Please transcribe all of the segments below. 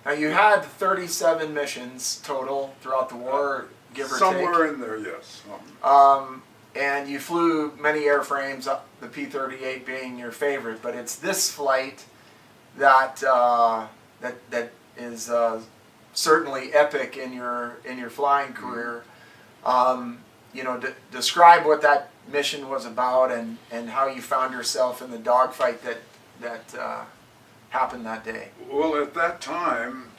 Now you had 37 missions total throughout the war, give or somewhere take. in there, yes. And you flew many airframes, the P-38 being your favorite. But it's this flight that that is certainly epic in your flying career. You know, describe what that mission was about and how you found yourself in the dogfight that happened that day. Well, at that time,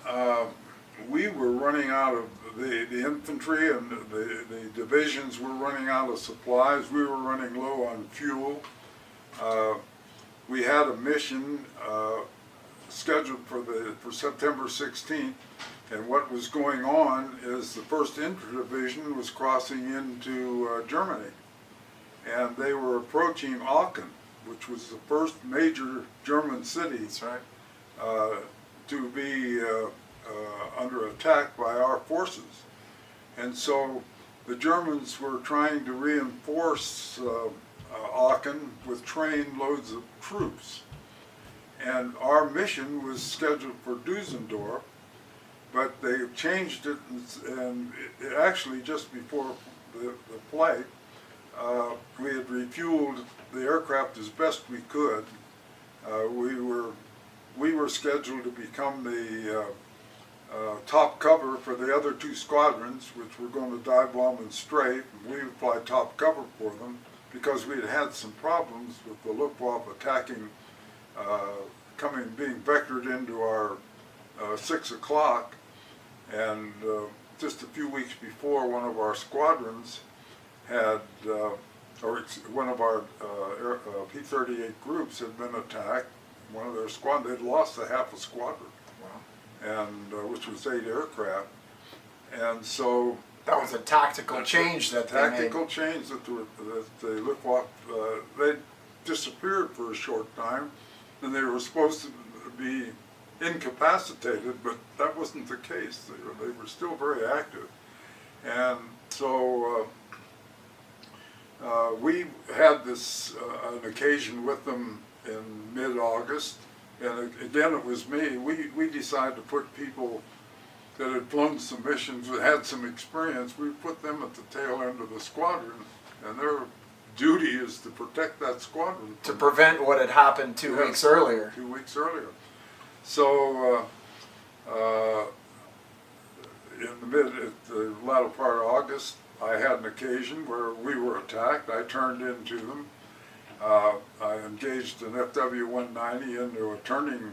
we were running out of the infantry, and the divisions were running out of supplies. We were running low on fuel. We had a mission scheduled for September 16th, and what was going on is the 1st Infantry Division was crossing into Germany, and they were approaching Aachen, which was the first major German city. That's right. To be under attack by our forces. And so the Germans were trying to reinforce Aachen with train loads of troops. And our mission was scheduled for Düsseldorf, but they changed it, and it actually just before the flight, we had refueled the aircraft as best we could. We were scheduled to become the top cover for the other 2 squadrons, which were going to dive bomb and strafe. We would fly top cover for them because we had had some problems with the Luftwaffe attacking, being vectored into our 6 o'clock. And just a few weeks before, one of our squadrons had, one of our P-38 groups had been attacked. One of their squad, they'd lost half a squadron. Wow. And which was 8 aircraft. And so that was a tactical change that they made. Tactical change that the Luftwaffe, they disappeared for a short time, and they were supposed to be incapacitated, but that wasn't the case. They were still very active. And so we had this an occasion with them in mid-August, and again it was me. We decided to put people that had flown some missions, that had some experience, we put them at the tail end of the squadron, and their duty is to protect that squadron. To prevent what had happened 2 weeks earlier. 2 weeks earlier. So in the latter part of August, I had an occasion where we were attacked. I turned into them. I engaged an FW-190 into a turning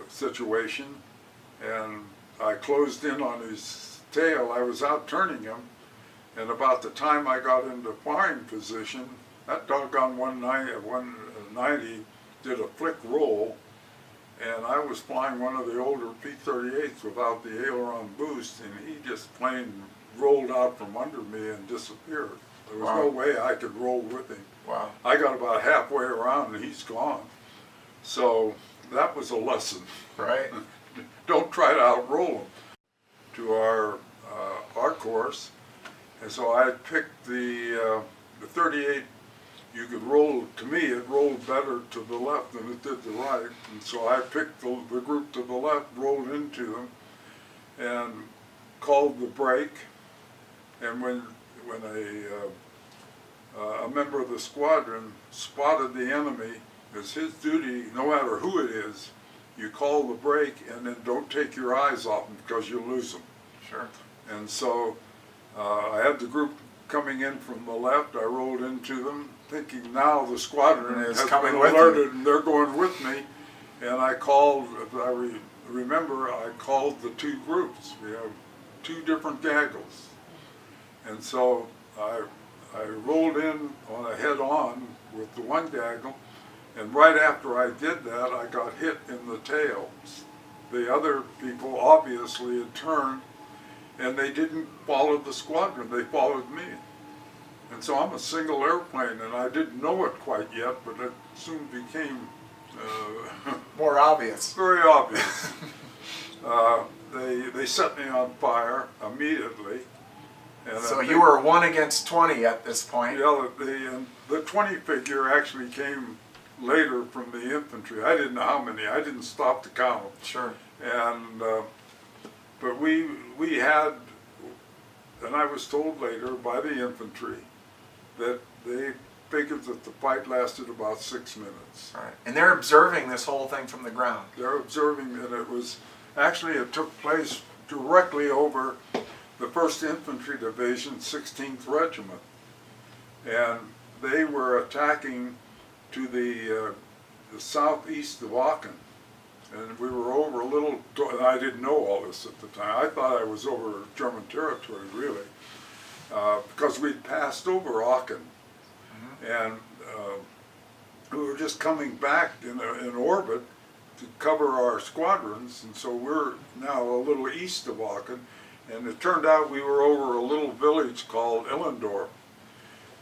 situation, and I closed in on his tail. I was out turning him, and about the time I got into firing position, that doggone 190 did a flick roll, and I was flying one of the older P-38s without the aileron boost, and he just plain rolled out from under me and disappeared. There was no way I could roll with him. Wow. I got about halfway around and he's gone. So that was a lesson. Right. Don't try to outroll him. To our course, and so I picked the 38. You could roll, to me it rolled better to the left than it did the right, and so I picked the group to the left, rolled into them, and called the break. And when a member of the squadron spotted the enemy, it's his duty, no matter who it is, you call the break and then don't take your eyes off them because you'll lose them. Sure. And so I had the group coming in from the left. I rolled into them, thinking now the squadron has been alerted and they're going with me. And I called, if I remember, I called the 2 groups. We have 2 different gaggles. And so I rolled in on a head-on with the 1 gaggle, and right after I did that, I got hit in the tail. The other people obviously had turned, and they didn't follow the squadron, they followed me. And so I'm a single airplane, and I didn't know it quite yet, but it soon became more obvious. Very obvious. They set me on fire immediately. And so you were 1 against 20 at this point. Yeah, the 20 figure actually came later from the infantry. I didn't know how many. I didn't stop to count. Sure. And but we had, and I was told later by the infantry that they figured that the fight lasted about 6 minutes. Right. And they're observing this whole thing from the ground. They're observing, and it took place directly over the 1st Infantry Division, 16th Regiment. And they were attacking to the southeast of Aachen. And we were over a little, and I didn't know all this at the time. I thought I was over German territory, really, because we'd passed over Aachen. And we were just coming back in orbit to cover our squadrons, and so we're now a little east of Aachen, and it turned out we were over a little village called Ellendorf.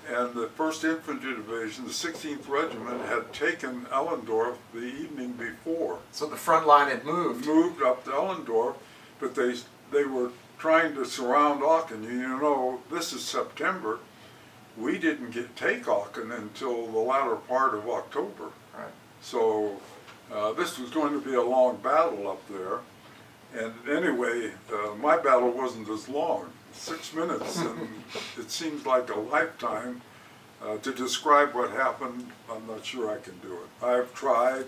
And the 1st Infantry Division, the 16th Regiment, had taken Ellendorf the evening before. So the front line had moved. Moved up to Ellendorf, but they were trying to surround Aachen. You know, this is September. We didn't take Aachen until the latter part of October. Right. So this was going to be a long battle up there. And anyway, my battle wasn't as long, 6 minutes, and it seems like a lifetime. To describe what happened, I'm not sure I can do it. I've tried.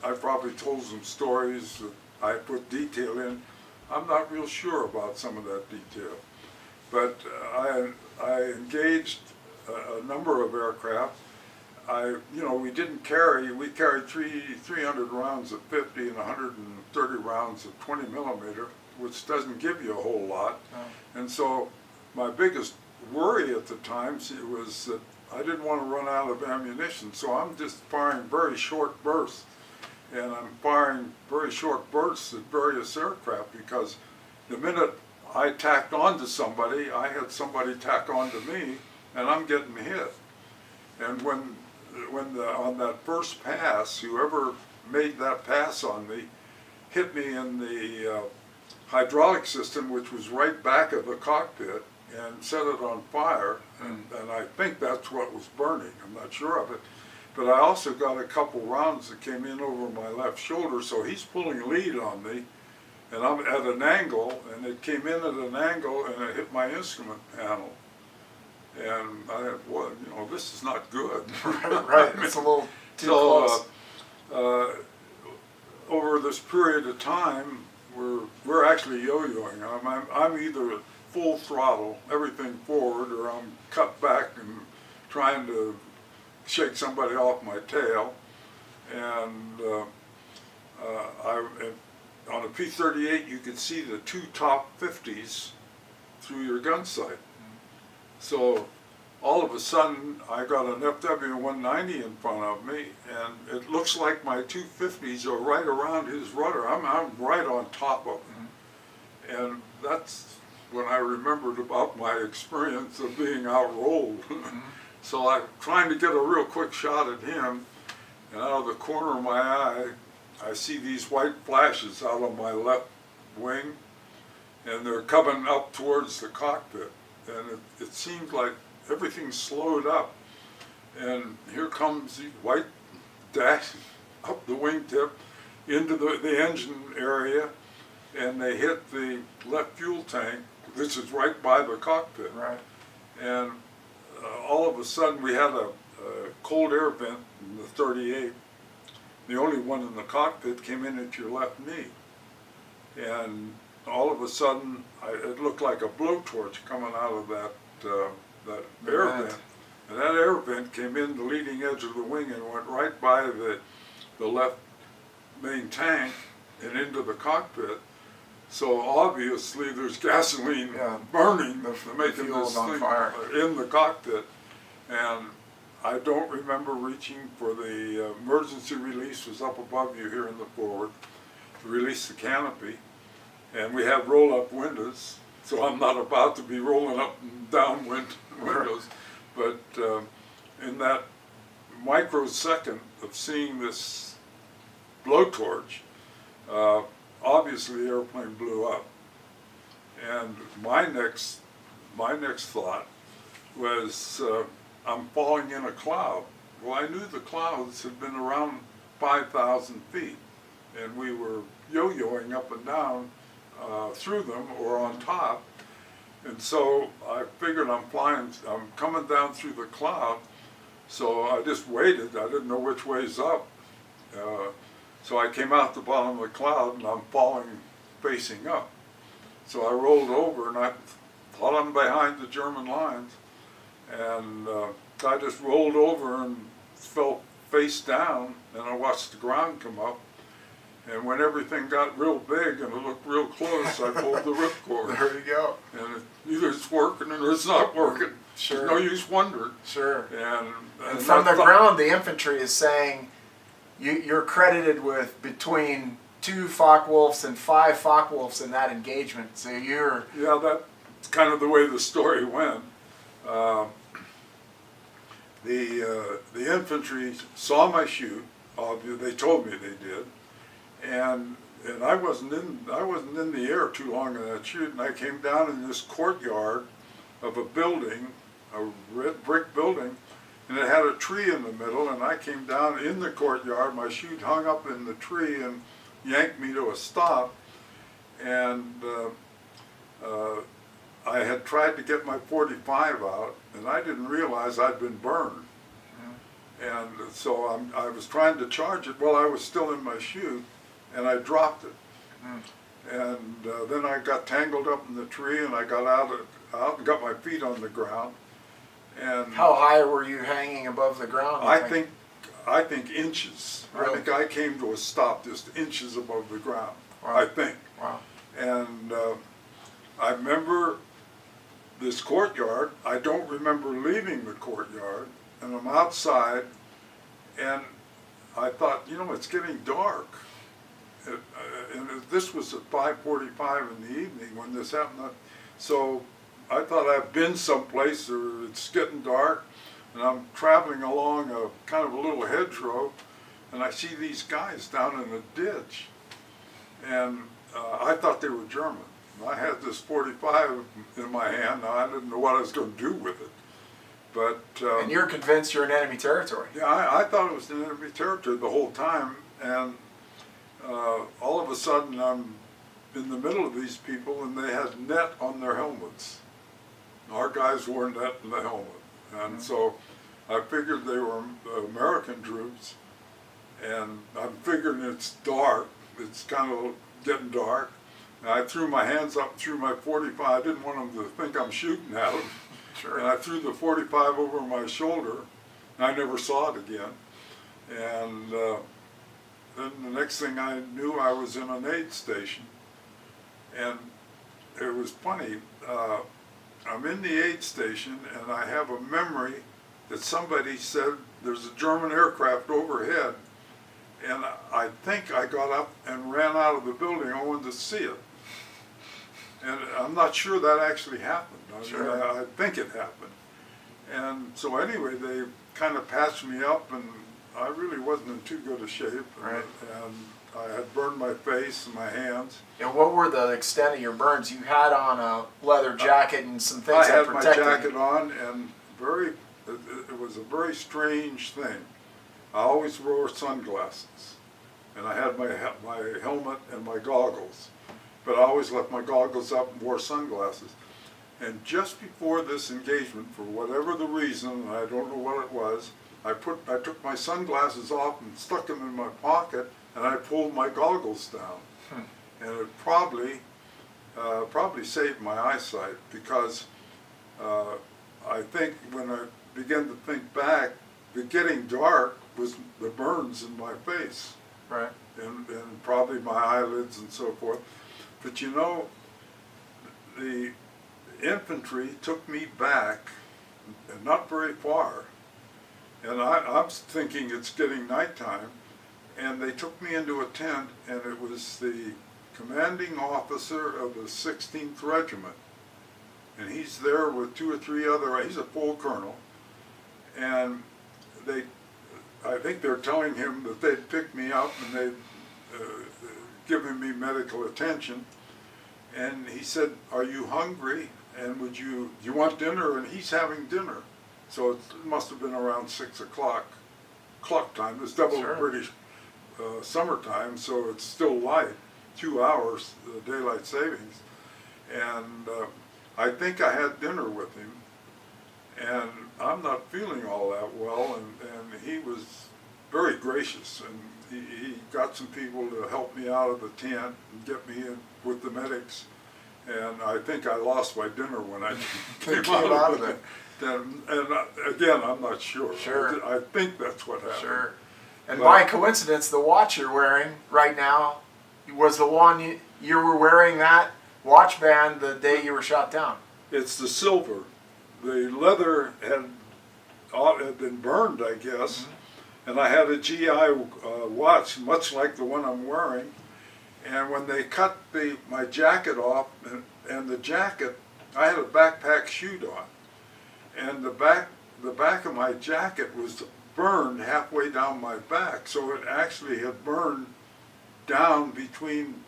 I've probably told some stories that I put detail in. I'm not real sure about some of that detail. But I engaged a number of aircraft. We carried 300 rounds of 50 and 130 rounds of 20 millimeter, which doesn't give you a whole lot. Oh. And so my biggest worry at the time was that I didn't want to run out of ammunition, so I'm just firing very short bursts. And I'm firing very short bursts at various aircraft because the minute I tacked onto somebody, I had somebody tack onto me, and I'm getting hit. And on that first pass, whoever made that pass on me hit me in the hydraulic system, which was right back of the cockpit, and set it on fire. And I think that's what was burning. I'm not sure of it. But I also got a couple rounds that came in over my left shoulder, so he's pulling lead on me. And I'm at an angle, and it came in at an angle, and it hit my instrument panel. And I had, well, this is not good. Right, it's a little too close. Over this period of time, we're actually yo-yoing. I'm either full throttle, everything forward, or I'm cut back and trying to shake somebody off my tail. And on a P-38, you could see the 2 top 50s through your gun sight. So all of a sudden, I got an FW-190 in front of me, and it looks like my 250s are right around his rudder. I'm right on top of him. And that's when I remembered about my experience of being outrolled. So I'm trying to get a real quick shot at him, and out of the corner of my eye, I see these white flashes out on my left wing, and they're coming up towards the cockpit. And it seems like everything slowed up. And here comes the white dash up the wingtip into the engine area, and they hit the left fuel tank, which is right by the cockpit. Right. And all of a sudden we had a cold air vent in the 38. The only one in the cockpit came in at your left knee. And all of a sudden, it looked like a blowtorch coming out of that air vent. And that air vent came in the leading edge of the wing and went right by the left main tank and into the cockpit. So obviously there's gasoline burning, making this thing fire in the cockpit. And I don't remember reaching for the emergency release was up above you here in the forward to release the canopy. And we have roll-up windows, so I'm not about to be rolling up and down windows. But in that microsecond of seeing this blowtorch, obviously the airplane blew up. And my next thought was, I'm falling in a cloud. Well, I knew the clouds had been around 5,000 feet, and we were yo-yoing up and down through them or on top. And so I figured I'm coming down through the cloud, so I just waited. I didn't know which way's up. So I came out the bottom of the cloud and I'm falling facing up. So I rolled over and I thought I'm behind the German lines. And I just rolled over and fell face down, and I watched the ground come up. And when everything got real big and it looked real close, I pulled the ripcord. There you go. And either it's working or it's not working. Sure. There's no use wondering. Sure. And from the ground, the infantry is saying you're credited with between 2 Focke-Wulfs and 5 Focke-Wulfs in that engagement. So you're... Yeah, that's kind of the way the story went. The infantry saw my chute. They told me they did, and I wasn't in the air too long in that chute. And I came down in this courtyard of a building, a red brick building, and it had a tree in the middle. And I came down in the courtyard. My chute hung up in the tree and yanked me to a stop. And I had tried to get my 45 out, and I didn't realize I'd been burned. And so I was trying to charge it while I was still in my chute, and I dropped it. And then I got tangled up in the tree, and I got out and got my feet on the ground. And how high were you hanging above the ground? I think inches. Really? I think I came to a stop just inches above the ground. Wow. I think. Wow. And I remember this courtyard. I don't remember leaving the courtyard, and I'm outside, and I thought, it's getting dark. And this was at 5:45 in the evening when this happened. So I thought I've been someplace, or it's getting dark, and I'm traveling along a kind of a little hedgerow, and I see these guys down in a ditch, and I thought they were German. I had this 45 in my hand. Now, I didn't know what I was going to do with it. But and you're convinced you're in enemy territory. Yeah, I thought it was in enemy territory the whole time. And all of a sudden, I'm in the middle of these people, and they had net on their helmets. Our guys wore net in the helmet. And so I figured they were American troops. And I'm figuring it's dark. It's kind of getting dark. And I threw my hands up through my 45. I didn't want them to think I'm shooting at them. Sure. And I threw the 45 over my shoulder, and I never saw it again. And then the next thing I knew, I was in an aid station. And it was funny. I'm in the aid station, and I have a memory that somebody said there's a German aircraft overhead. And I think I got up and ran out of the building. I wanted to see it. And I'm not sure that actually happened. Sure. I think it happened. And so anyway, they kind of patched me up, and I really wasn't in too good a shape. Right. And I had burned my face and my hands. And what were the extent of your burns? You had on a leather jacket and some things I that had my protected jacket you. on, and it was a very strange thing. I always wore sunglasses, and I had my helmet and my goggles, but I always left my goggles up and wore sunglasses. And just before this engagement, for whatever the reason, I don't know what it was, I took my sunglasses off and stuck them in my pocket, and I pulled my goggles down. And it probably saved my eyesight, because I think when I began to think back, the getting dark was the burns in my face. Right. And probably my eyelids and so forth. But the infantry took me back, and not very far. And I'm thinking it's getting nighttime, and they took me into a tent, and it was the commanding officer of the 16th Regiment. And he's there with 2 or 3 other, he's a full colonel, and I think they're telling him that they'd pick me up and they'd given me medical attention. And he said, "Are you hungry? And do you want dinner?" And he's having dinner. So it must have been around 6 o'clock. clock time. It's double Sure. British summertime, so it's still light, 2 hours daylight savings. And I think I had dinner with him, and I'm not feeling all that well, and he was very gracious, and he got some people to help me out of the tent and get me in with the medics, and I think I lost my dinner when I came out of it. And again, I'm not sure. Sure. I think that's what happened. Sure. And by coincidence, the watch you're wearing right now was the one you were wearing that watch band the day you were shot down. It's the silver. The leather had been burned, I guess, and I had a GI watch, much like the one I'm wearing. And when they cut my jacket off, and the jacket, I had a backpack chute on, and the back of my jacket was burned halfway down my back, so it actually had burned down between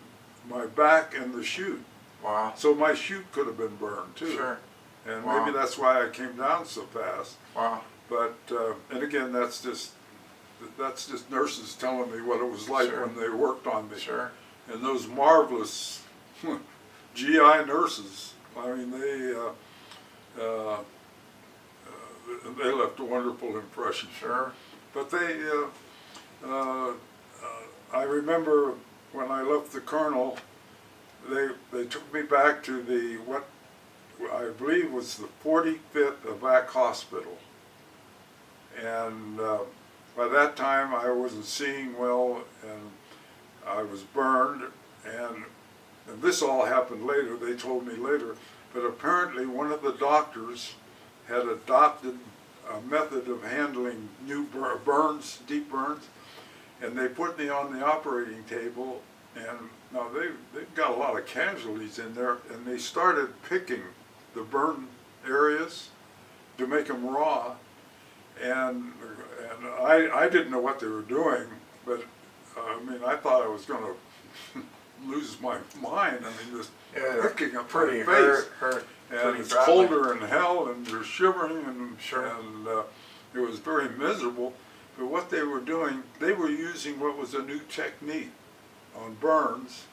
my back and the chute. Wow. So my chute could have been burned too. Sure. And Wow. maybe that's why I came down so fast. Wow. But and again, that's just nurses telling me what it was like Sure. when they worked on me. Sure. And those marvelous GI nurses. I mean, they left a wonderful impression. Sure. But I remember when I left the colonel, they took me back to what I believe was the 45th Evac Hospital. And by that time I wasn't seeing well, and I was burned, and this all happened later, they told me later, but apparently one of the doctors had adopted a method of handling new burns, deep burns, and they put me on the operating table, and now they've got a lot of casualties in there, and they started picking the burn areas to make them raw, and I didn't know what they were doing, but I mean, I thought I was going to lose my mind. I mean, just picking up my face. Hurt. And it's colder in hell, and you're shivering, and it was very miserable. But what they were doing, they were using what was a new technique on burns.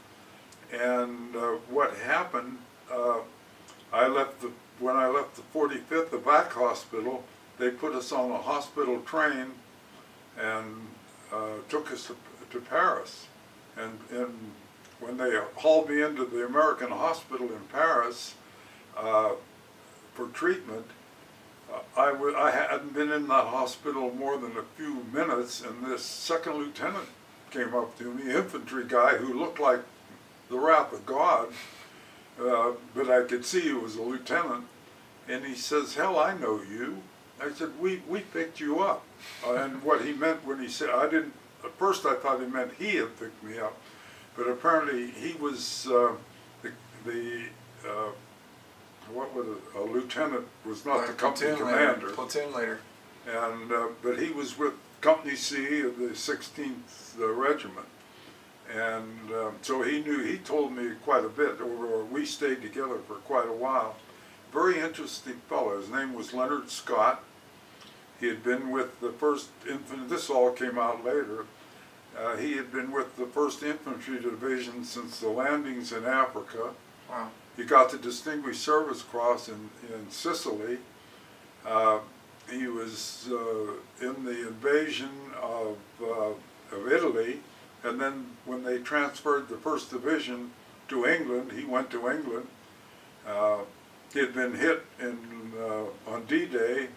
And what happened, when I left the 45th Evac Hospital, they put us on a hospital train and took us to Paris. And when they hauled me into the American hospital in Paris for treatment, I hadn't been in that hospital more than a few minutes, and this second lieutenant came up to me, infantry guy who looked like the wrath of God, but I could see he was a lieutenant, and he says, "Hell, I know you." I said, we picked you up. And what he meant when he said, at first I thought he meant he had picked me up, but apparently he was what was it? A lieutenant, was not the company commander. Platoon leader. And but he was with Company C of the 16th Regiment, and so he told me quite a bit. We stayed together for quite a while. Very interesting fellow. His name was Leonard Scott. He had been with the 1st Infantry. This all came out later. He had been with the 1st Infantry Division since the landings in Africa. Wow. He got the Distinguished Service Cross in Sicily. He was in the invasion of Italy, and then when they transferred the 1st Division to England, he went to England. He had been hit on D-Day.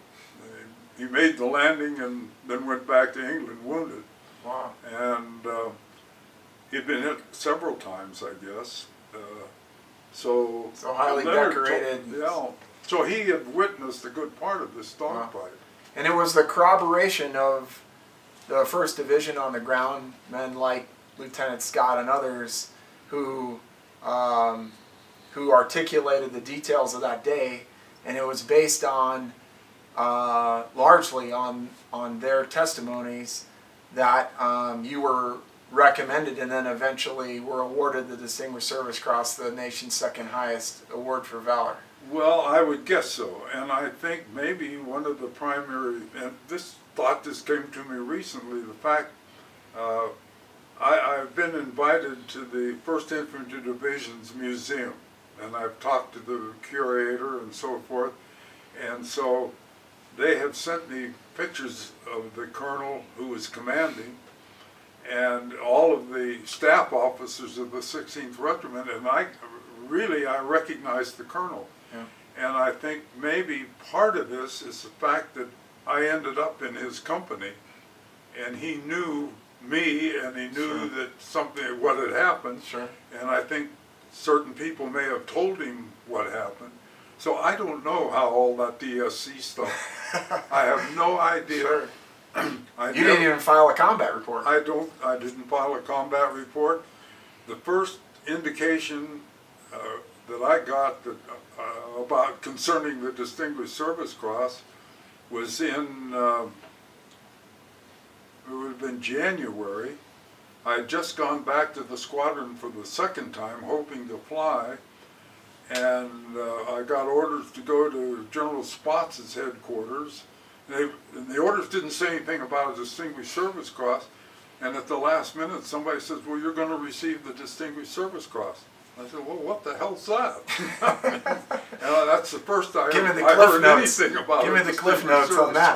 He made the landing and then went back to England wounded. Wow. And he'd been hit several times, I guess. So highly decorated. So he had witnessed a good part of this dogfight. Wow. And it was the corroboration of the 1st Division on the ground, men like Lieutenant Scott and others who articulated the details of that day, and it was based on largely on their testimonies that you were recommended and then eventually were awarded the Distinguished Service Cross, the nation's 2nd highest award for valor. Well, I would guess so, and I think maybe one of the primary, and this thought just came to me recently, the fact I've been invited to the 1st Infantry Division's museum, and I've talked to the curator and so forth, and so they have sent me pictures of the colonel who was commanding and all of the staff officers of the 16th Regiment, and I recognized the colonel. Yeah. And I think maybe part of this is the fact that I ended up in his company, and he knew me, and he knew that what had happened. Sure. And I think certain people may have told him what happened. So I don't know how all that DSC stuff. I have no idea. Sure. You didn't even file a combat report. I didn't file a combat report. The first indication that I got that about concerning the Distinguished Service Cross was in it would have been January. I had just gone back to the squadron for the 2nd time, hoping to fly, and I got orders to go to General Spotz's headquarters. And the orders didn't say anything about a Distinguished Service Cross, and at the last minute somebody says, well, you're going to receive the Distinguished Service Cross. I said, well, what the hell's that? And that's the first I heard anything about it. Give me the cliff notes on that.